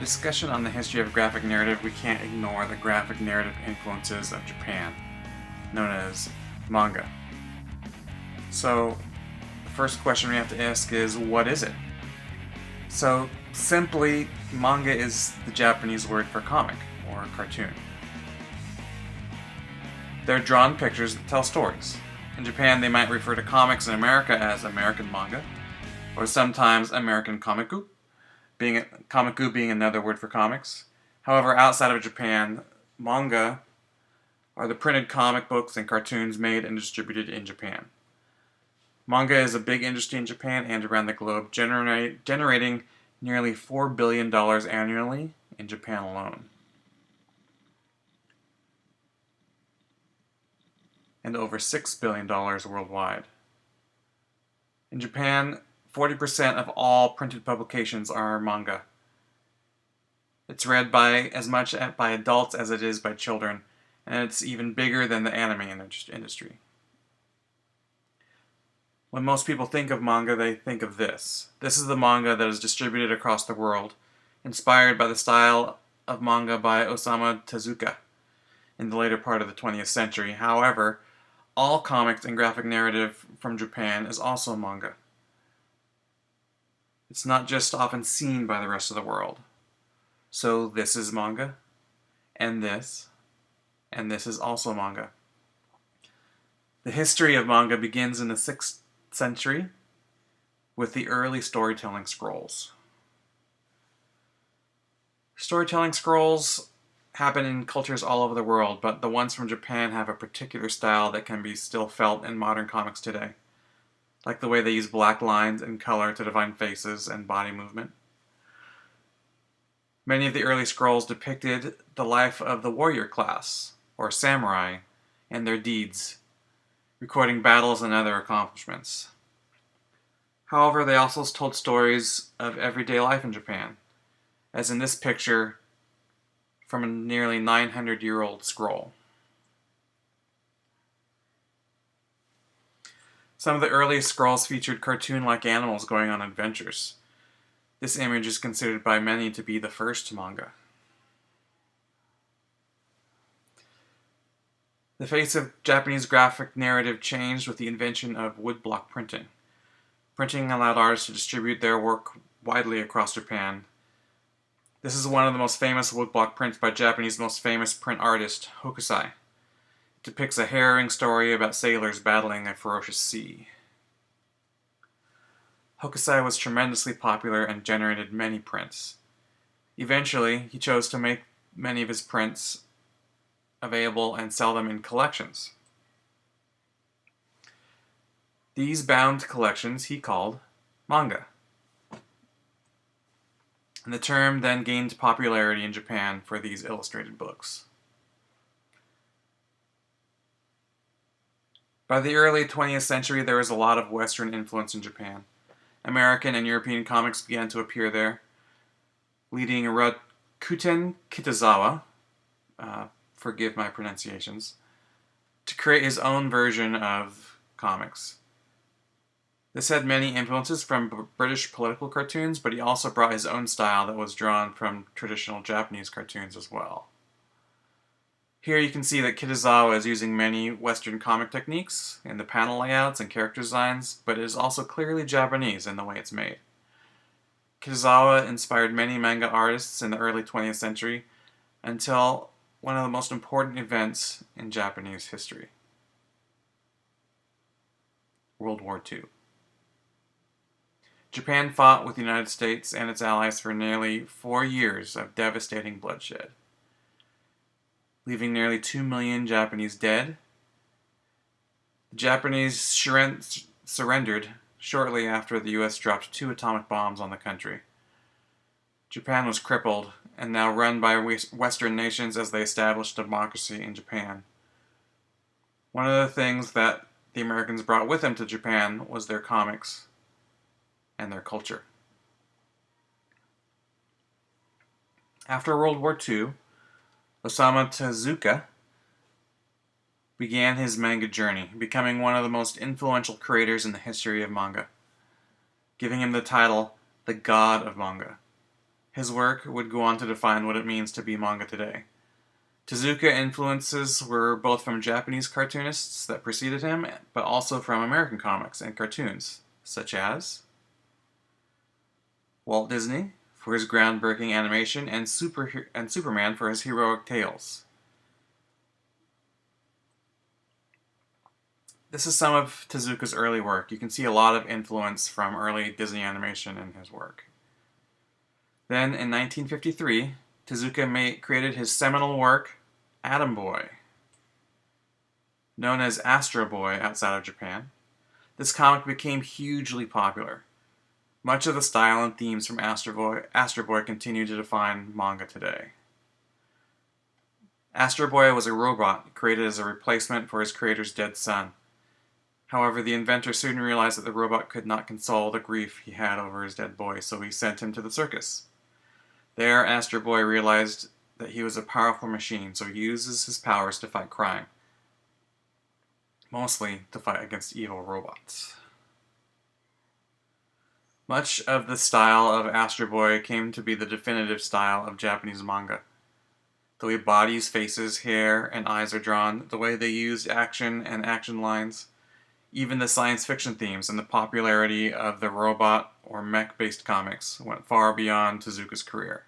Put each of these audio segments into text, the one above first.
discussion on the history of graphic narrative, we can't ignore the graphic narrative influences of Japan, known as manga. So, the first question we have to ask is, what is it? So, simply, manga is the Japanese word for comic, or cartoon. They're drawn pictures that tell stories. In Japan, they might refer to comics in America as American manga, or sometimes American komiku, komiku being another word for comics. However, outside of Japan, manga are the printed comic books and cartoons made and distributed in Japan. Manga is a big industry in Japan and around the globe, generating nearly $4 billion annually in Japan alone. And over $6 billion worldwide. In Japan, 40% of all printed publications are manga. It's read by as much by adults as it is by children, and it's even bigger than the anime industry. When most people think of manga, they think of this. This is the manga that is distributed across the world, inspired by the style of manga by Osamu Tezuka in the later part of the 20th century. However, all comics and graphic narrative from Japan is also manga. It's not just often seen by the rest of the world. So this is manga, and this is also manga. The history of manga begins in the 6th century with the early storytelling scrolls. Storytelling scrolls happen in cultures all over the world, but the ones from Japan have a particular style that can be still felt in modern comics today, like the way they use black lines and color to define faces and body movement. Many of the early scrolls depicted the life of the warrior class, or samurai, and their deeds, recording battles and other accomplishments. However, they also told stories of everyday life in Japan, as in this picture from a nearly 900-year-old scroll. Some of the earliest scrolls featured cartoon-like animals going on adventures. This image is considered by many to be the first manga. The face of Japanese graphic narrative changed with the invention of woodblock printing. Printing allowed artists to distribute their work widely across Japan. This is one of the most famous woodblock prints by Japanese most famous print artist, Hokusai. It depicts a harrowing story about sailors battling a ferocious sea. Hokusai was tremendously popular and generated many prints. Eventually, he chose to make many of his prints available and sell them in collections. These bound collections he called manga. And the term then gained popularity in Japan for these illustrated books. By the early 20th century, there was a lot of Western influence in Japan. American and European comics began to appear there, leading Rakuten Kitazawa, forgive my pronunciations, to create his own version of comics. This had many influences from British political cartoons, but he also brought his own style that was drawn from traditional Japanese cartoons as well. Here you can see that Kitazawa is using many Western comic techniques in the panel layouts and character designs, but it is also clearly Japanese in the way it's made. Kitazawa inspired many manga artists in the early 20th century until one of the most important events in Japanese history: World War II. Japan fought with the United States and its allies for nearly 4 years of devastating bloodshed, leaving nearly 2 million Japanese dead. The Japanese surrendered shortly after the U.S. dropped 2 atomic bombs on the country. Japan was crippled and now run by Western nations as they established democracy in Japan. One of the things that the Americans brought with them to Japan was their comics and their culture. After World War II, Osamu Tezuka began his manga journey, becoming one of the most influential creators in the history of manga, giving him the title the God of Manga. His work would go on to define what it means to be manga today. Tezuka influences were both from Japanese cartoonists that preceded him, but also from American comics and cartoons, such as Walt Disney for his groundbreaking animation and Superman for his heroic tales. This is some of Tezuka's early work. You can see a lot of influence from early Disney animation in his work. Then, in 1953, Tezuka created his seminal work, Atom Boy, known as Astro Boy outside of Japan. This comic became hugely popular. Much of the style and themes from Astro Boy continue to define manga today. Astro Boy was a robot created as a replacement for his creator's dead son. However, the inventor soon realized that the robot could not console the grief he had over his dead boy, so he sent him to the circus. There, Astro Boy realized that he was a powerful machine, so he uses his powers to fight crime. Mostly to fight against evil robots. Much of the style of Astro Boy came to be the definitive style of Japanese manga. The way bodies, faces, hair, and eyes are drawn, the way they used action and action lines, even the science fiction themes and the popularity of the robot or mech-based comics went far beyond Tezuka's career.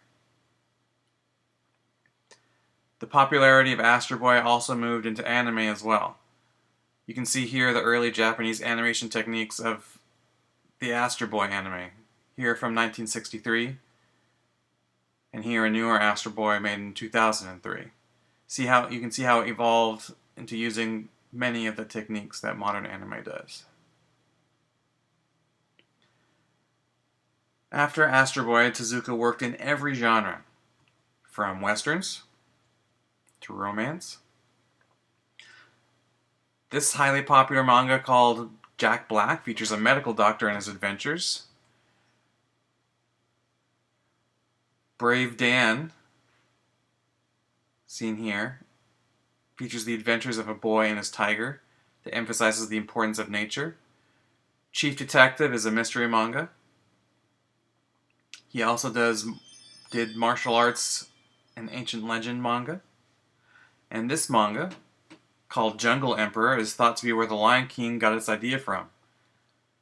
The popularity of Astro Boy also moved into anime as well. You can see here the early Japanese animation techniques of the Astro Boy anime, here from 1963, and here a newer Astro Boy made in 2003. You can see how it evolved into using many of the techniques that modern anime does. After Astro Boy, Tezuka worked in every genre, from westerns to romance. This highly popular manga called Jack Black features a medical doctor and his adventures. Brave Dan, seen here, features the adventures of a boy and his tiger that emphasizes the importance of nature. Chief Detective is a mystery manga. He also did martial arts and ancient legend manga. And this manga, called Jungle Emperor, is thought to be where the Lion King got its idea from.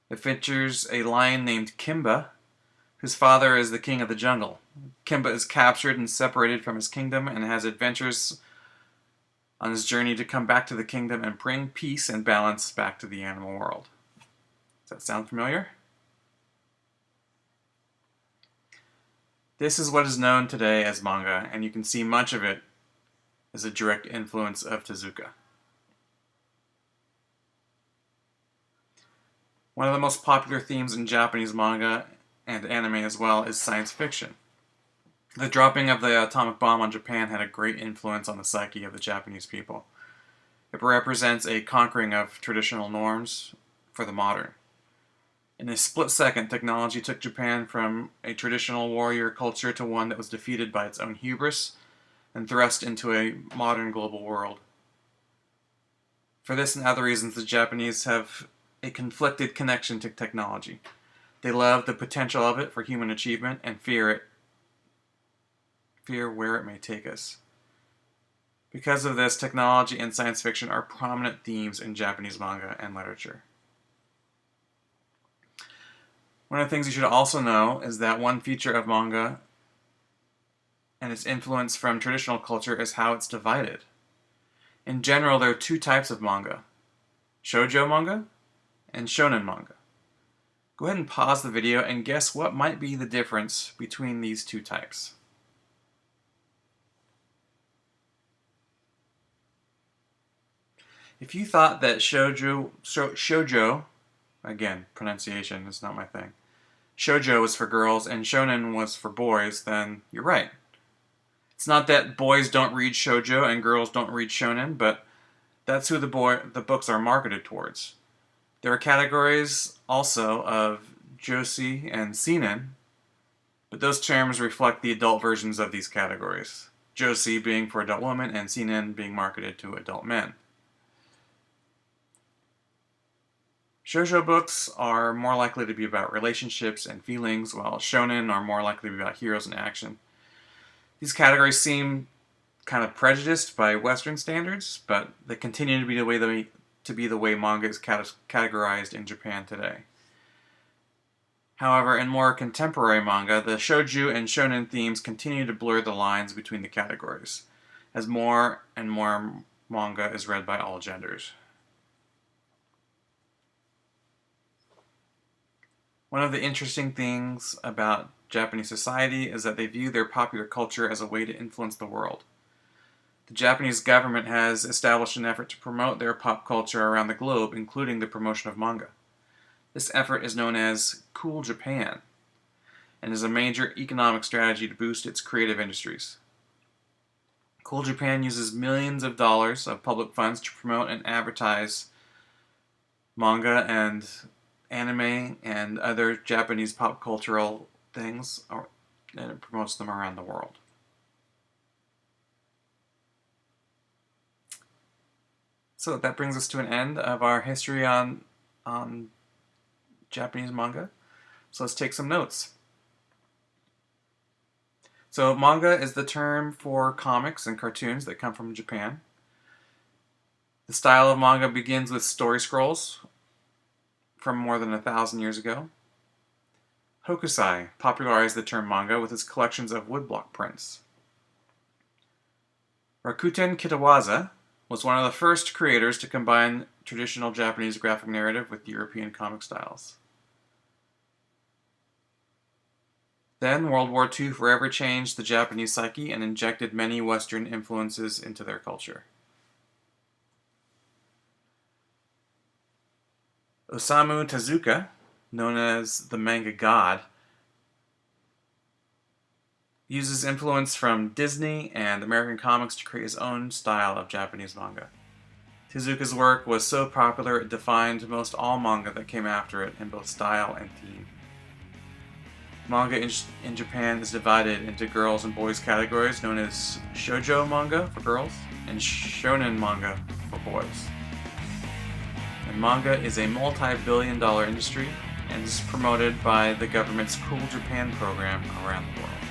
It features a lion named Kimba, whose father is the king of the jungle. Kimba is captured and separated from his kingdom and has adventures on his journey to come back to the kingdom and bring peace and balance back to the animal world. Does that sound familiar? This is what is known today as manga, and you can see much of it as a direct influence of Tezuka. One of the most popular themes in Japanese manga and anime as well is science fiction. The dropping of the atomic bomb on Japan had a great influence on the psyche of the Japanese people. It represents a conquering of traditional norms for the modern. In a split second, technology took Japan from a traditional warrior culture to one that was defeated by its own hubris and thrust into a modern global world. For this and other reasons, the Japanese have a conflicted connection to technology. They love the potential of it for human achievement and fear where it may take us. Because of this, technology and science fiction are prominent themes in Japanese manga and literature. One of the things you should also know is that one feature of manga and its influence from traditional culture is how it's divided. In general, there are two types of manga: shoujo manga and shonen manga. Go ahead and pause the video and guess what might be the difference between these two types. If you thought that shoujo, again, pronunciation is not my thing, shoujo was for girls and shonen was for boys, then you're right. It's not that boys don't read shoujo and girls don't read shonen, but that's who the books are marketed towards. There are categories also of josei and seinen, but those terms reflect the adult versions of these categories. Josei being for adult women and seinen being marketed to adult men. Shoujo books are more likely to be about relationships and feelings, while shonen are more likely to be about heroes and action. These categories seem kind of prejudiced by Western standards, but they continue to be the way manga is categorized in Japan today. However, in more contemporary manga, the shoujo and shonen themes continue to blur the lines between the categories, as more and more manga is read by all genders. One of the interesting things about Japanese society is that they view their popular culture as a way to influence the world. The Japanese government has established an effort to promote their pop culture around the globe, including the promotion of manga. This effort is known as Cool Japan and is a major economic strategy to boost its creative industries. Cool Japan uses millions of dollars of public funds to promote and advertise manga and anime and other Japanese pop cultural things, and it promotes them around the world. So that brings us to an end of our history on Japanese manga. So let's take some notes. So manga is the term for comics and cartoons that come from Japan. The style of manga begins with story scrolls from more than 1,000 years ago. Hokusai popularized the term manga with his collections of woodblock prints. Rakuten Kitawaza was one of the first creators to combine traditional Japanese graphic narrative with European comic styles. Then, World War II forever changed the Japanese psyche and injected many Western influences into their culture. Osamu Tezuka, known as the manga god, uses influence from Disney and American comics to create his own style of Japanese manga. Tezuka's work was so popular it defined most all manga that came after it in both style and theme. Manga in Japan is divided into girls and boys categories known as shoujo manga for girls and shonen manga for boys. And manga is a multi-billion-dollar industry and is promoted by the government's Cool Japan program around the world.